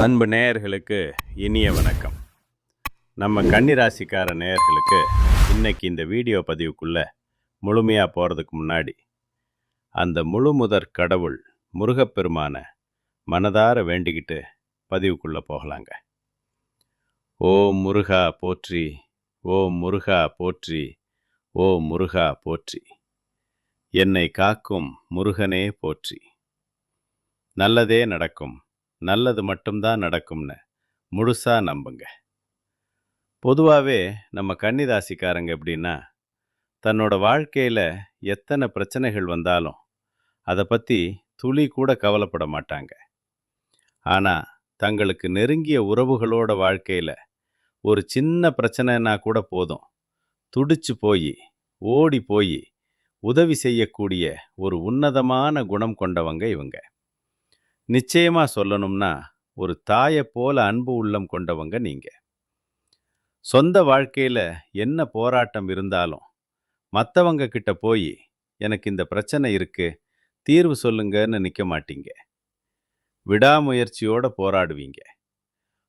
அன்பு நேயர்களுக்கு இனிய வணக்கம். நம்ம கன்னிராசிக்கார நேயர்களுக்கு இன்னைக்கு இந்த வீடியோ பதிவுக்குள்ளே முழுமையாக போகிறதுக்கு முன்னாடி அந்த முழுமுதற் கடவுள் முருகப்பெருமான மனதார வேண்டிக்கிட்டு பதிவுக்குள்ளே போகலாங்க. ஓம் முருகா போற்றி, ஓம் முருகா போற்றி, ஓம் முருகா போற்றி, என்னை காக்கும் முருகனே போற்றி. நல்லதே நடக்கும், நல்லது மட்டும்தான் நடக்கும்னு முழுசாக நம்புங்க. பொதுவாகவே நம்ம கன்னிராசிக்காரங்க எப்படின்னா, தன்னோட வாழ்க்கையில் எத்தனை பிரச்சனைகள் வந்தாலும் அதை பற்றி துளி கூட கவலைப்பட மாட்டாங்க. ஆனால் தங்களுக்கு நெருங்கிய உறவுகளோட வாழ்க்கையில் ஒரு சின்ன பிரச்சனைனா கூட போதும், துடிச்சு போய் ஓடி போய் உதவி செய்யக்கூடிய ஒரு உன்னதமான குணம் கொண்டவங்க இவங்க. நிச்சயமாக சொல்லணும்னா ஒரு தாயை போல அன்பு உள்ளம் கொண்டவங்க நீங்கள். சொந்த வாழ்க்கையில் என்ன போராட்டம் இருந்தாலும் மற்றவங்க கிட்ட போய் எனக்கு இந்த பிரச்சனை இருக்கு, தீர்வு சொல்லுங்கன்னு நிற்க மாட்டீங்க. விடாமுயற்சியோடு போராடுவீங்க.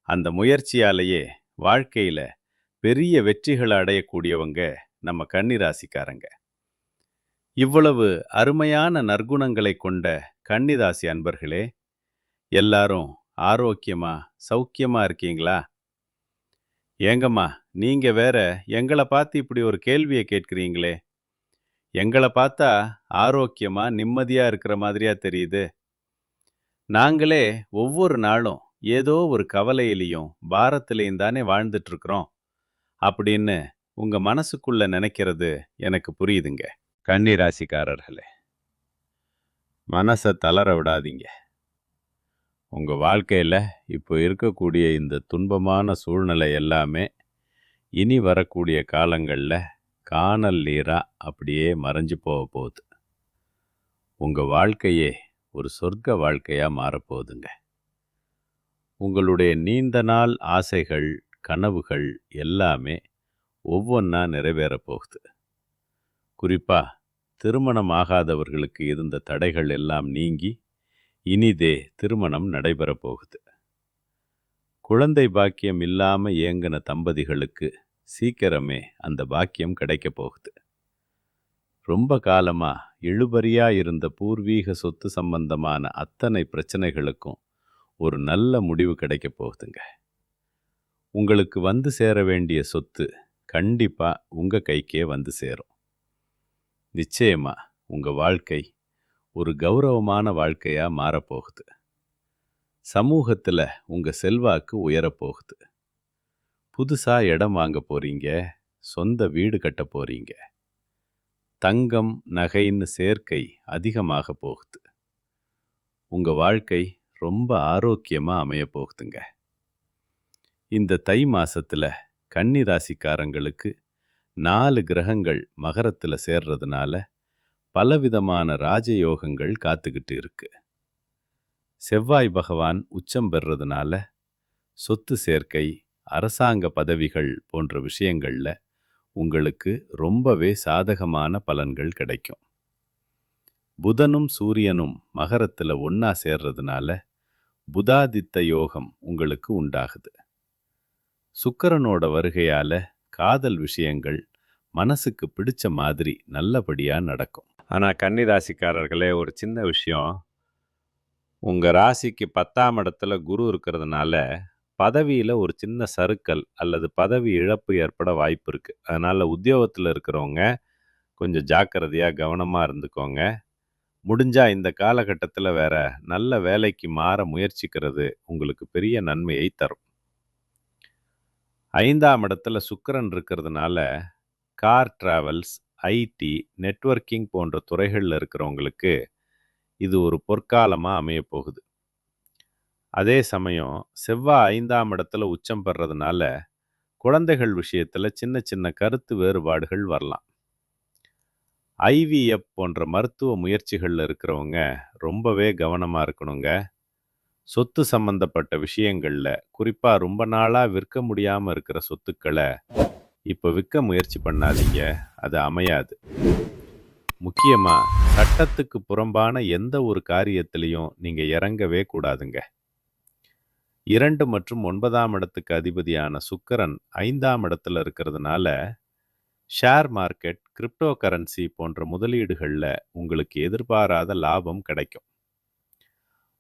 அந்த முயற்சியாலேயே வாழ்க்கையில் பெரிய வெற்றிகளை அடையக்கூடியவங்க நம்ம கன்னிராசிக்காரங்க. இவ்வளவு அருமையான நற்குணங்களை கொண்ட கன்னிராசி அன்பர்களே, எல்லாரும் ஆரோக்கியமா சௌக்கியமா இருக்கீங்களா? ஏங்கம்மா, நீங்க வேற எங்களை பார்த்து இப்படி ஒரு கேள்வியை கேட்குறீங்களே. எங்களை பார்த்தா ஆரோக்கியமா நிம்மதியா இருக்கிற மாதிரியா தெரியுது. நாங்களே ஒவ்வொரு நாளும் ஏதோ ஒரு கவலையிலையும் பாரத்திலையும் தானே வாழ்ந்துட்டு இருக்கிறோம் அப்படின்னு உங்க மனசுக்குள்ள நினைக்கிறது எனக்கு புரியுதுங்க. கன்னிராசிக்காரர்களே, மனசை தளர விடாதீங்க. உங்கள் வாழ்க்கையில் இப்போ இருக்கக்கூடிய இந்த துன்பமான சூழ்நிலை எல்லாமே இனி வரக்கூடிய காலங்களில் காணல் நீராக அப்படியே மறைஞ்சு போக போகுது. உங்கள் வாழ்க்கையே ஒரு சொர்க்க வாழ்க்கையாக மாறப்போகுதுங்க. உங்களுடைய நீண்ட நாள் ஆசைகள் கனவுகள் எல்லாமே ஒவ்வொன்றா நிறைவேறப் போகுது. குறிப்பாக திருமணம் ஆகாதவர்களுக்கு இருந்த தடைகள் எல்லாம் நீங்கி இனிதே திருமணம் நடைபெறப் போகுது. குழந்தை பாக்கியம் இல்லாமல் ஏங்கின தம்பதிகளுக்கு சீக்கிரமே அந்த பாக்கியம் கிடைக்கப் போகுது. ரொம்ப காலமாக இழுபறியாக இருந்த பூர்வீக சொத்து சம்பந்தமான அத்தனை பிரச்சனைகளுக்கும் ஒரு நல்ல முடிவு கிடைக்கப் போகுதுங்க. உங்களுக்கு வந்து சேர வேண்டிய சொத்து கண்டிப்பாக உங்கள் கைக்கே வந்து சேரும். நிச்சயமாக உங்கள் வாழ்க்கை ஒரு கௌரவமான வாழ்க்கையாக மாறப்போகுது. சமூகத்தில் உங்கள் செல்வாக்கு உயரப்போகுது. புதுசாக இடம் வாங்க போகிறீங்க, சொந்த வீடு கட்ட போகிறீங்க. தங்கம் நகைன்னு சேர்க்கை அதிகமாக போகுது. உங்கள் வாழ்க்கை ரொம்ப ஆரோக்கியமாக அமைய போகுதுங்க. இந்த தை மாதத்தில் கன்னிராசிக்காரங்களுக்கு 4 கிரகங்கள் மகரத்தில் சேர்றதுனால பலவிதமான ராஜயோகங்கள் காத்துக்கிட்டு இருக்கு. செவ்வாய் பகவான் உச்சம் பெறுறதுனால சொத்து சேர்க்கை, அரசாங்க பதவிகள் போன்ற விஷயங்களில் உங்களுக்கு ரொம்பவே சாதகமான பலன்கள் கிடைக்கும். புதனும் சூரியனும் மகரத்தில் ஒன்றா சேர்றதுனால புதாதித்த யோகம் உங்களுக்கு உண்டாகுது. சுக்கிரனோட வருகையால் காதல் விஷயங்கள் மனசுக்கு பிடிச்ச மாதிரி நல்லபடியாக நடக்கும். ஆனால் கன்னிராசிக்காரர்களே, ஒரு சின்ன விஷயம், உங்கள் ராசிக்கு 10ஆம் இடத்துல குரு இருக்கிறதுனால பதவியில் ஒரு சின்ன சறுக்கல் அல்லது பதவி இழப்பு ஏற்பட வாய்ப்பு இருக்குது. அதனால் உத்தியோகத்தில் இருக்கிறவங்க கொஞ்சம் ஜாக்கிரதையாக கவனமாக இருந்துக்கோங்க. முடிஞ்சால் இந்த காலகட்டத்தில் வேற நல்ல வேலைக்கு மாற முயற்சிக்கிறது உங்களுக்கு பெரிய நன்மையை தரும். 5ஆம் இடத்துல சுக்கிரன் இருக்கிறதுனால கார் டிராவல்ஸ், ஐடி, நெட்வொர்க்கிங் போன்ற துறைகளில் இருக்கிறவங்களுக்கு இது ஒரு பொற்காலமாக அமையப்போகுது. அதே சமயம் செவ்வாய் 5ஆம் இடத்துல உச்சம் பெறதுனால குழந்தைகள் விஷயத்தில் சின்ன சின்ன கருத்து வேறுபாடுகள் வரலாம். ஐவிஎஃப் போன்ற மருத்துவ முயற்சிகளில் இருக்கிறவங்க ரொம்பவே கவனமாக இருக்கணுங்க. சொத்து சம்பந்தப்பட்ட விஷயங்களில் குறிப்பாக ரொம்ப நாளாக விற்க முடியாமல் இருக்கிற சொத்துக்களை இப்போ விற்க முயற்சி பண்ணாதீங்க, அது அமையாது. முக்கியமாக சட்டத்துக்கு புறம்பான எந்த ஒரு காரியத்திலையும் நீங்கள் இறங்கவே கூடாதுங்க. 2 மற்றும் 9ஆம் இடத்துக்கு அதிபதியான சுக்கிரன் 5ஆம் இடத்துல இருக்கிறதுனால, ஷேர் மார்க்கெட், கிரிப்டோ கரன்சி போன்ற முதலீடுகள்ல உங்களுக்கு எதிர்பாராத லாபம் கிடைக்கும்.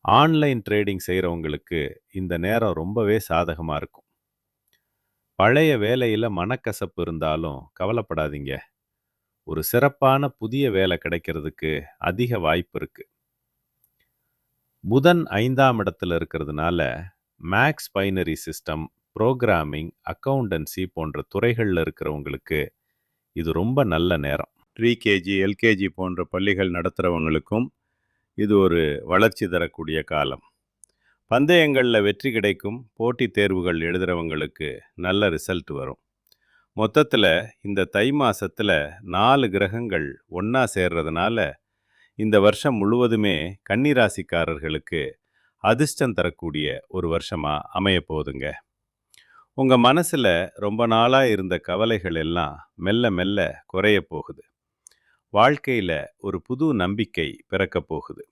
ஆன்லைன் ட்ரேடிங் செய்றவங்களுக்கு இந்த நேரம் ரொம்பவே சாதகமா இருக்கும். பழைய வேலையில மனக்கசப்பு இருந்தாலும் கவலைப்படாதீங்க. ஒரு சிறப்பான புதிய வேலை கிடைக்கிறதுக்கு அதிக வாய்ப்பு இருக்கு. புதன் 5ஆம் இடத்துல இருக்கிறதுனால, maths binary system, programming, accountancy போன்ற துறைகள்ல இருக்கிறவங்களுக்கு இது ரொம்ப நல்ல நேரம். ப்ரீகேஜி, எல்கேஜி போன்ற பள்ளிகள் நடத்துகிறவங்களுக்கும் இது ஒரு வளர்ச்சி தரக்கூடிய காலம். பந்தயங்களில் வெற்றி கிடைக்கும். போட்டித் தேர்வுகள் எழுதுகிறவங்களுக்கு நல்ல ரிசல்ட் வரும். மொத்தத்தில் இந்த தை மாசத்துல 4 கிரகங்கள் ஒன்றா சேர்றதுனால இந்த வருஷம் முழுவதுமே கன்னிராசிக்காரர்களுக்கு அதிர்ஷ்டம் தரக்கூடிய ஒரு வருஷமா அமைய போகுதுங்க. உங்க மனசுல ரொம்ப நாளா இருந்த கவலைகள் எல்லாம் மெல்ல மெல்ல குறைய போகுது. வாழ்க்கையில ஒரு புது நம்பிக்கை பிறக்க போகுது.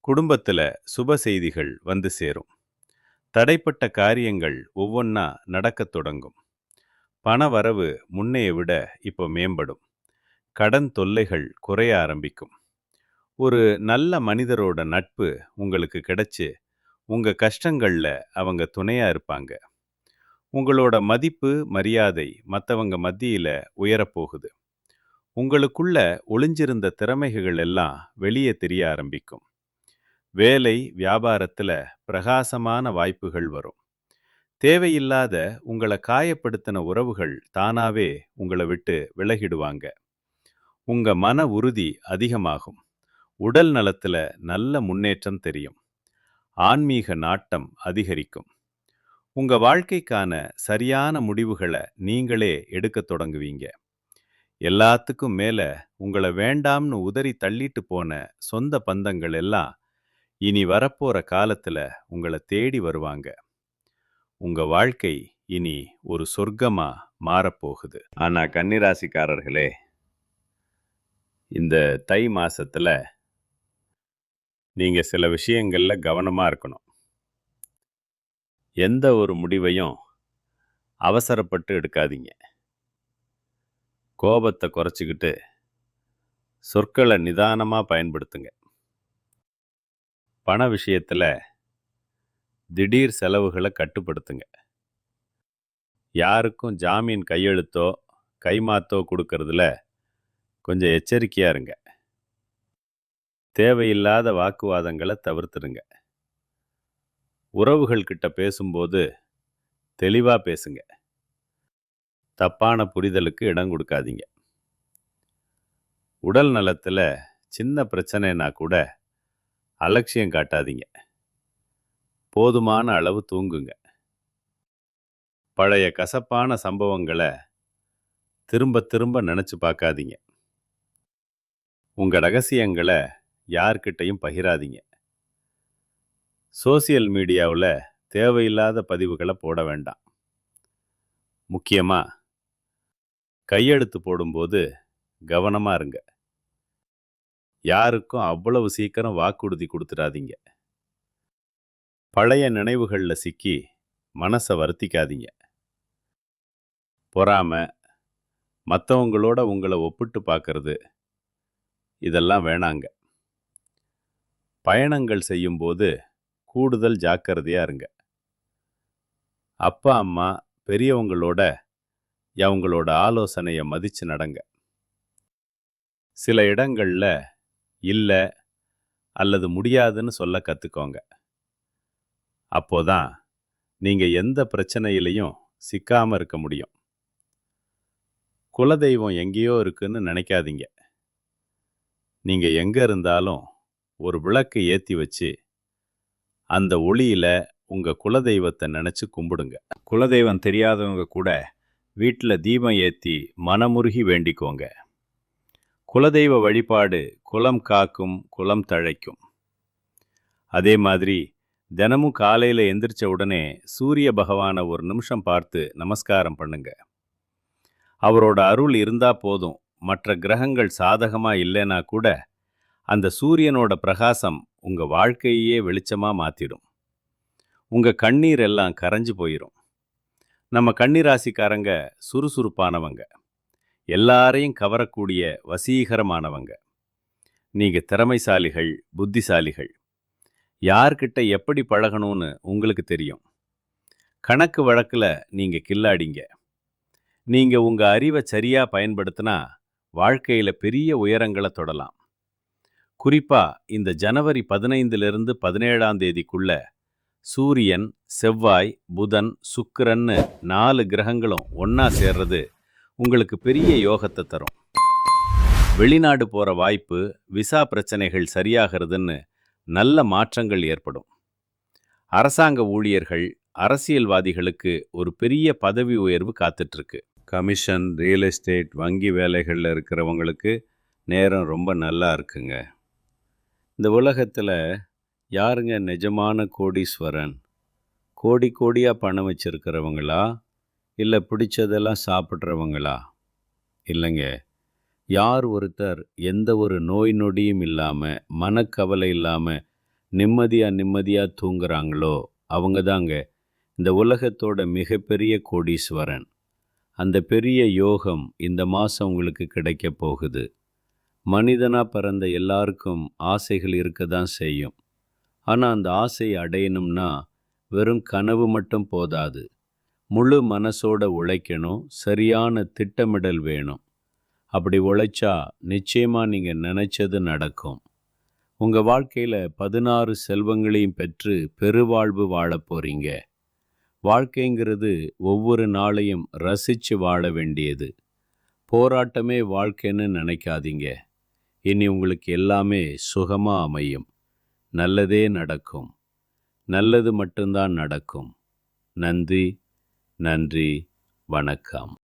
குடும்பத்துல சுப செய்திகள் வந்து சேரும். தடைப்பட்ட காரியங்கள் ஒவ்வொன்றா நடக்கத் தொடங்கும். பண வரவு முன்னைய விட இப்போ மேம்படும். கடன் தொல்லைகள் குறைய ஆரம்பிக்கும். ஒரு நல்ல மனிதரோட நட்பு உங்களுக்கு கிடைச்சு உங்க கஷ்டங்கள்ல அவங்க துணையா இருப்பாங்க. உங்களோட மதிப்பு, மரியாதை மற்றவங்க மத்தியில உயரப்போகுது. உங்களுக்குள்ள ஒளிஞ்சிருந்த திறமைகள் எல்லாம் வெளியே தெரிய ஆரம்பிக்கும். வேலை, வியாபாரத்துல பிரகாசமான வாய்ப்புகள் வரும். தேவையில்லாத உங்களை காயப்படுத்தின உறவுகள் தானாவே உங்களை விட்டு விலகிடுவாங்க. உங்க மன உறுதி அதிகமாகும். உடல் நலத்துல நல்ல முன்னேற்றம் தெரியும். ஆன்மீக நாட்டம் அதிகரிக்கும். உங்க வாழ்க்கைக்கான சரியான முடிவுகளை நீங்களே எடுக்க தொடங்குவீங்க. எல்லாத்துக்கும் மேல உங்களை வேண்டாம்னு உதறி தள்ளிட்டு போன சொந்த பந்தங்கள் எல்லாம் இனி வரப்போற காலத்துல உங்களை தேடி வருவாங்க. உங்க வாழ்க்கை இனி ஒரு சொர்க்கமா மாறப்போகுது. ஆனா கன்னிராசிக்காரர்களே, இந்த தை மாசத்துல நீங்க சில விஷயங்கள்ல கவனமா இருக்கணும். எந்த ஒரு முடிவையும் அவசரப்பட்டு எடுக்காதீங்க. கோபத்தை குறைச்சிக்கிட்டு சொற்களை நிதானமா பயன்படுத்துங்க. பண விஷயத்துல திடீர் செலவுகளை கட்டுப்படுத்துங்க. யாருக்கும் ஜாமீன் கையெழுத்தோ கைமாத்தோ கொடுக்கறதுல கொஞ்சம் எச்சரிக்கையா இருங்க. தேவையில்லாத வாக்குவாதங்களை தவிர்த்துடுங்க. உறவுகள் கிட்ட பேசும்போது தெளிவா பேசுங்க. தப்பான புரிதலுக்கு இடம் கொடுக்காதீங்க. உடல் நலத்துல சின்ன பிரச்சனைனா கூட அலட்சியம் காட்டாதீங்க. போதுமான அளவு தூங்குங்க. பழைய கசப்பான சம்பவங்களை திரும்ப திரும்ப நினைச்சு பார்க்காதீங்க. உங்க ரகசியங்களை யார்கிட்டையும் பகிராதீங்க. சோசியல் மீடியாவில் தேவையில்லாத பதிவுகளை போட வேண்டாம். முக்கியமா கையெழுத்து போடும்போது கவனமா இருங்க. யாருக்கும் அவ்வளவு சீக்கிரம் வாக்குறுதி கொடுத்துடாதீங்க. பழைய நினைவுகள்ல சிக்கி மனசை வருத்திக்காதீங்க. பொறாமை, மற்றவங்களோட உங்களை ஒப்பிட்டு பார்க்கறது, இதெல்லாம் வேணாங்க. பயணங்கள் செய்யும்போது கூடுதல் ஜாக்கிரதையா இருங்க. அப்பா அம்மா பெரியவங்களோட அவங்களோட ஆலோசனையை மதிச்சு நடங்க. சில இடங்கள்ல இல்ல அல்லது முடியாதுன்னு சொல்ல கத்துக்கோங்க. அப்போதான் நீங்க எந்த பிரச்சனையிலையும் சிக்காம இருக்க முடியும். குலதெய்வம் எங்கேயோ இருக்குன்னு நினைக்காதீங்க. நீங்க எங்க இருந்தாலும் ஒரு விளக்கு ஏத்தி வச்சு அந்த ஒளியில உங்க குலதெய்வத்தை நினைச்சு கும்பிடுங்க. குலதெய்வம் தெரியாதவங்க கூட வீட்டில் தீபம் ஏற்றி மனமுருகி வேண்டிக்கோங்க. குலதெய்வ வழிபாடு குலம் காக்கும், குலம் தழைக்கும். அதே மாதிரி தினமும் காலையில் எந்திரிச்ச உடனே சூரிய பகவானை ஒரு நிமிஷம் பார்த்து நமஸ்காரம் பண்ணுங்க. அவரோட அருள் இருந்தா போதும். மற்ற கிரகங்கள் சாதகமா இல்லைன்னா கூட அந்த சூரியனோட பிரகாசம் உங்க வாழ்க்கையே வெளிச்சமா மாத்திடும். உங்க கண்ணீர் எல்லாம் கரைஞ்சு போயிரும். நம்ம கன்னி ராசிக்காரங்க சுறுசுறுப்பானவங்க. எல்லாரையும் கவரக்கூடிய வசீகரமானவங்க. நீங்க திறமைசாலிகள், புத்திசாலிகள். யார்கிட்ட எப்படி பழகணும்னு உங்களுக்கு தெரியும். கணக்கு வழக்குல நீங்க கில்லாடிங்க. நீங்க உங்க அறிவை சரியா பயன்படுத்தினா வாழ்க்கையில பெரிய உயரங்களை தொடலாம். குறிப்பா இந்த ஜனவரி 15லிருந்து 17ஆம் தேதிக்குள்ள சூரியன், செவ்வாய், புதன், சுக்கிரன்னு 4 கிரகங்களும் ஒன்னா சேர்றது உங்களுக்கு பெரிய யோகத்தை தரும். வெளிநாடு போற வாய்ப்பு, விசா பிரச்சனைகள் சரியாகிறதுன்னு நல்ல மாற்றங்கள் ஏற்படும். அரசாங்க ஊழியர்கள், அரசியல்வாதிகளுக்கு ஒரு பெரிய பதவி உயர்வு காத்துட்டு இருக்கு. கமிஷன், ரியல் எஸ்டேட், வங்கி வேலைகளில் இருக்கிறவங்களுக்கு நேரம் ரொம்ப நல்லா இருக்குங்க. இந்த உலகத்தில் யாருங்க நிஜமான கோடீஸ்வரன்? கோடி கோடியாக பணம் வச்சிருக்கிறவங்களா, இல்லை பிடிச்சதெல்லாம் சாப்பிட்றவங்களா? இல்லைங்க. யார் ஒருத்தர் எந்த ஒரு நோய் நொடியும் இல்லாமல், மனக்கவலை இல்லாமல் நிம்மதியாக தூங்குறாங்களோ அவங்க தாங்க இந்த உலகத்தோட மிகப்பெரிய கோடீஸ்வரன். அந்த பெரிய யோகம் இந்த மாதம் உங்களுக்கு கிடைக்க போகுது. மனிதனாக பிறந்த எல்லாருக்கும் ஆசைகள் இருக்க தான் செய்யும். ஆனால் அந்த ஆசையை அடையணும்னா வெறும் கனவு மட்டும் போதாது. முழு மனசோட உழைக்கணும், சரியான திட்டமிடல் வேணும். அப்படி உழைச்சா நிச்சயமாக நீங்கள் நினச்சது நடக்கும். உங்கள் வாழ்க்கையில் 16 செல்வங்களையும் பெற்று பெருவாழ்வு வாழ போகிறீங்க. வாழ்க்கைங்கிறது ஒவ்வொரு நாளையும் ரசித்து வாழ வேண்டியது. போராட்டமே வாழ்க்கைன்னு நினைக்காதீங்க. இனி உங்களுக்கு எல்லாமே சுகமாக அமையும். நல்லதே நடக்கும். நல்லது மட்டும்தான் நடக்கும். நன்றி, நன்றி, வணக்கம்.